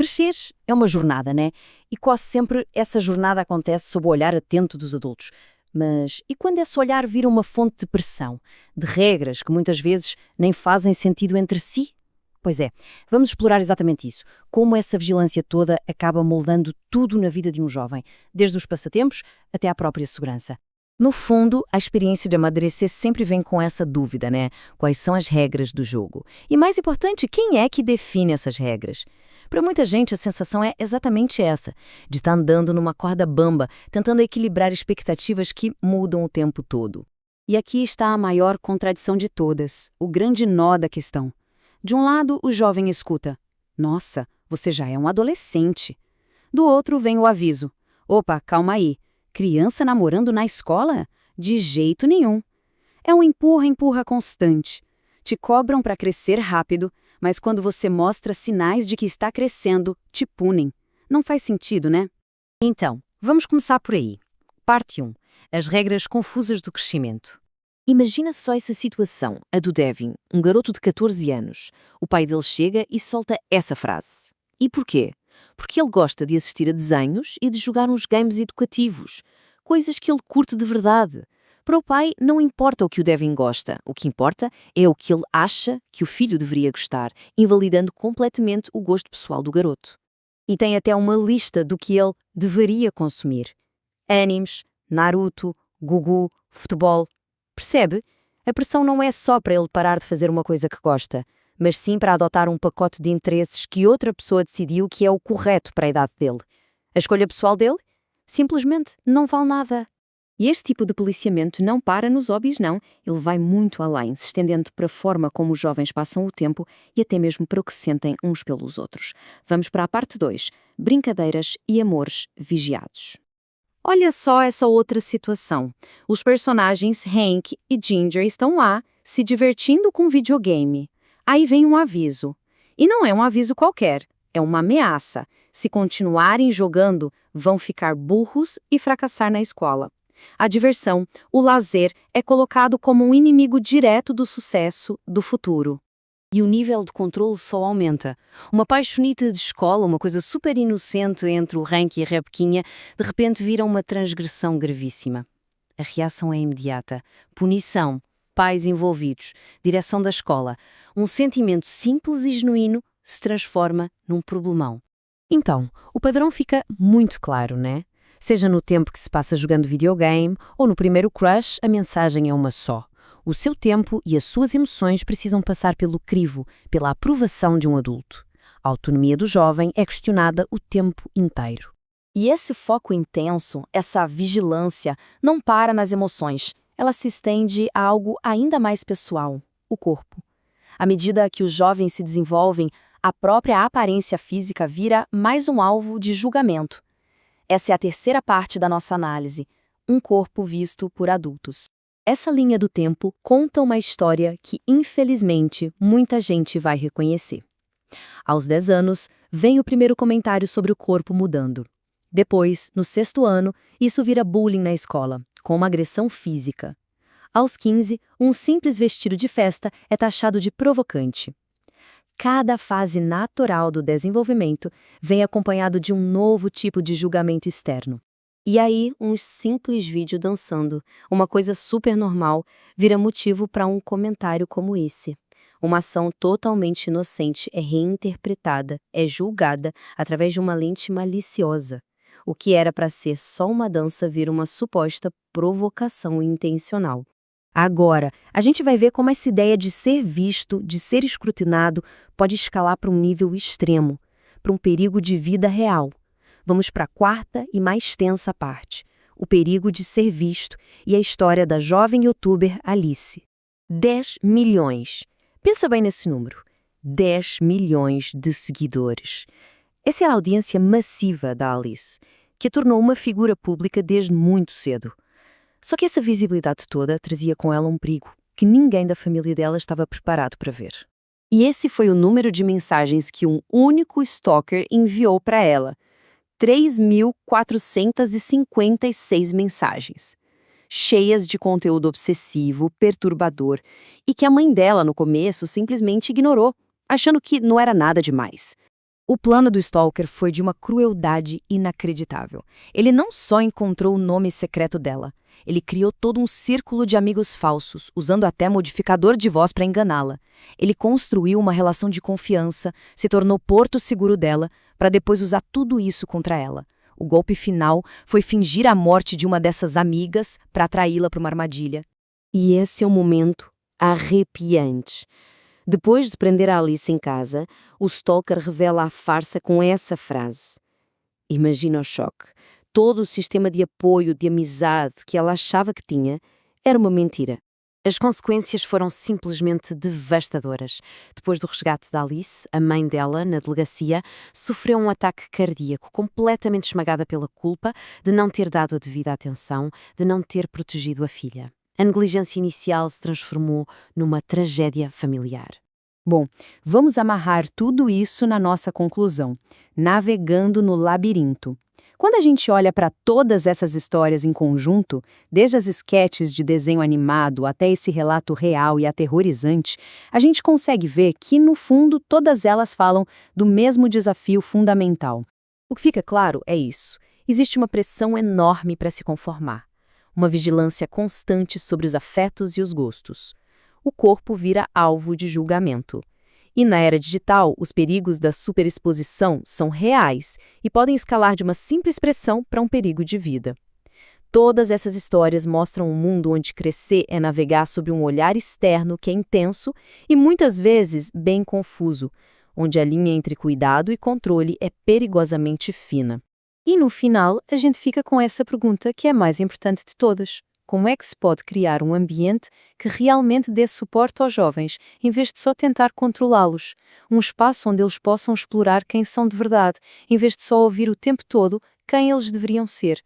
Crescer é uma jornada, né? E quase sempre essa jornada acontece sob o olhar atento dos adultos. Mas e quando esse olhar vira uma fonte de pressão, de regras que muitas vezes nem fazem sentido entre si? Pois é, vamos explorar exatamente isso. Como essa vigilância toda acaba moldando tudo na vida de um jovem, desde os passatempos até à própria segurança. No fundo, a experiência de amadurecer sempre vem com essa dúvida, né? Quais são as regras do jogo? E mais importante, quem é que define essas regras? Para muita gente, a sensação é exatamente essa, de estar andando numa corda bamba, tentando equilibrar expectativas que mudam o tempo todo. E aqui está a maior contradição de todas, o grande nó da questão. De um lado, o jovem escuta: "Nossa, você já é um adolescente." Do outro vem o aviso: "Opa, calma aí. Criança namorando na escola? De jeito nenhum." É um empurra-empurra constante. Te cobram para crescer rápido, mas quando você mostra sinais de que está crescendo, te punem. Não faz sentido, né? Então, vamos começar por aí. Parte 1. As regras confusas do crescimento. Imagina só essa situação, a do Devin, um garoto de 14 anos. O pai dele chega e solta essa frase. E porquê? Porque ele gosta de assistir a desenhos e de jogar uns games educativos. Coisas que ele curte de verdade. Para o pai, não importa o que o Devin gosta. O que importa é o que ele acha que o filho deveria gostar, invalidando completamente o gosto pessoal do garoto. E tem até uma lista do que ele deveria consumir. Animes, Naruto, Gugu, futebol. Percebe? A pressão não é só para ele parar de fazer uma coisa que gosta, mas sim para adotar um pacote de interesses que outra pessoa decidiu que é o correto para a idade dele. A escolha pessoal dele? Simplesmente não vale nada. E este tipo de policiamento não para nos hobbies, não. Ele vai muito além, se estendendo para a forma como os jovens passam o tempo e até mesmo para o que sentem uns pelos outros. Vamos para a parte 2. Brincadeiras e amores vigiados. Olha só essa outra situação. Os personagens Hank e Ginger estão lá, se divertindo com videogame. Aí vem um aviso. E não é um aviso qualquer, é uma ameaça. Se continuarem jogando, vão ficar burros e fracassar na escola. A diversão, o lazer, é colocado como um inimigo direto do sucesso do futuro. E o nível de controle só aumenta. Uma paixonite de escola, uma coisa super inocente entre o Hank e a Rebequinha, de repente vira uma transgressão gravíssima. A reação é imediata. Punição, pais envolvidos, direção da escola. Um sentimento simples e genuíno se transforma num problemão. Então, o padrão fica muito claro, né? Seja no tempo que se passa jogando videogame ou no primeiro crush, a mensagem é uma só. O seu tempo e as suas emoções precisam passar pelo crivo, pela aprovação de um adulto. A autonomia do jovem é questionada o tempo inteiro. E esse foco intenso, essa vigilância, não para nas emoções. Ela se estende a algo ainda mais pessoal, o corpo. À medida que os jovens se desenvolvem, a própria aparência física vira mais um alvo de julgamento. Essa é a terceira parte da nossa análise, um corpo visto por adultos. Essa linha do tempo conta uma história que, infelizmente, muita gente vai reconhecer. Aos 10 anos, vem o primeiro comentário sobre o corpo mudando. Depois, no 6º ano, isso vira bullying na escola, com uma agressão física. Aos 15, um simples vestido de festa é taxado de provocante. Cada fase natural do desenvolvimento vem acompanhado de um novo tipo de julgamento externo. E aí, um simples vídeo dançando, uma coisa super normal, vira motivo para um comentário como esse. Uma ação totalmente inocente é reinterpretada, é julgada através de uma lente maliciosa. O que era para ser só uma dança vira uma suposta provocação intencional. Agora, a gente vai ver como essa ideia de ser visto, de ser escrutinado, pode escalar para um nível extremo, para um perigo de vida real. Vamos para a quarta e mais tensa parte, o perigo de ser visto e a história da jovem youtuber Alice. 10 milhões. Pensa bem nesse número. 10 milhões de seguidores. Essa era a audiência massiva da Alice, que a tornou uma figura pública desde muito cedo. Só que essa visibilidade toda trazia com ela um perigo que ninguém da família dela estava preparado para ver. E esse foi o número de mensagens que um único stalker enviou para ela. 3.456 mensagens, cheias de conteúdo obsessivo, perturbador, e que a mãe dela, no começo, simplesmente ignorou, achando que não era nada demais. O plano do Stalker foi de uma crueldade inacreditável. Ele não só encontrou o nome secreto dela, ele criou todo um círculo de amigos falsos, usando até modificador de voz para enganá-la. Ele construiu uma relação de confiança, se tornou porto seguro dela, para depois usar tudo isso contra ela. O golpe final foi fingir a morte de uma dessas amigas para atraí-la para uma armadilha. E esse é um momento arrepiante. Depois de prender a Alice em casa, o Stalker revela a farsa com essa frase. Imagina o choque. Todo o sistema de apoio, de amizade que ela achava que tinha, era uma mentira. As consequências foram simplesmente devastadoras. Depois do resgate da Alice, a mãe dela, na delegacia, sofreu um ataque cardíaco, completamente esmagada pela culpa de não ter dado a devida atenção, de não ter protegido a filha. A negligência inicial se transformou numa tragédia familiar. Bom, vamos amarrar tudo isso na nossa conclusão, navegando no labirinto. Quando a gente olha para todas essas histórias em conjunto, desde as esquetes de desenho animado até esse relato real e aterrorizante, a gente consegue ver que, no fundo, todas elas falam do mesmo desafio fundamental. O que fica claro é isso: existe uma pressão enorme para se conformar, uma vigilância constante sobre os afetos e os gostos. O corpo vira alvo de julgamento. E na era digital, os perigos da superexposição são reais e podem escalar de uma simples pressão para um perigo de vida. Todas essas histórias mostram um mundo onde crescer é navegar sob um olhar externo que é intenso e muitas vezes bem confuso, onde a linha entre cuidado e controle é perigosamente fina. E no final, a gente fica com essa pergunta que é a mais importante de todas. Como é que se pode criar um ambiente que realmente dê suporte aos jovens, em vez de só tentar controlá-los? Um espaço onde eles possam explorar quem são de verdade, em vez de só ouvir o tempo todo quem eles deveriam ser.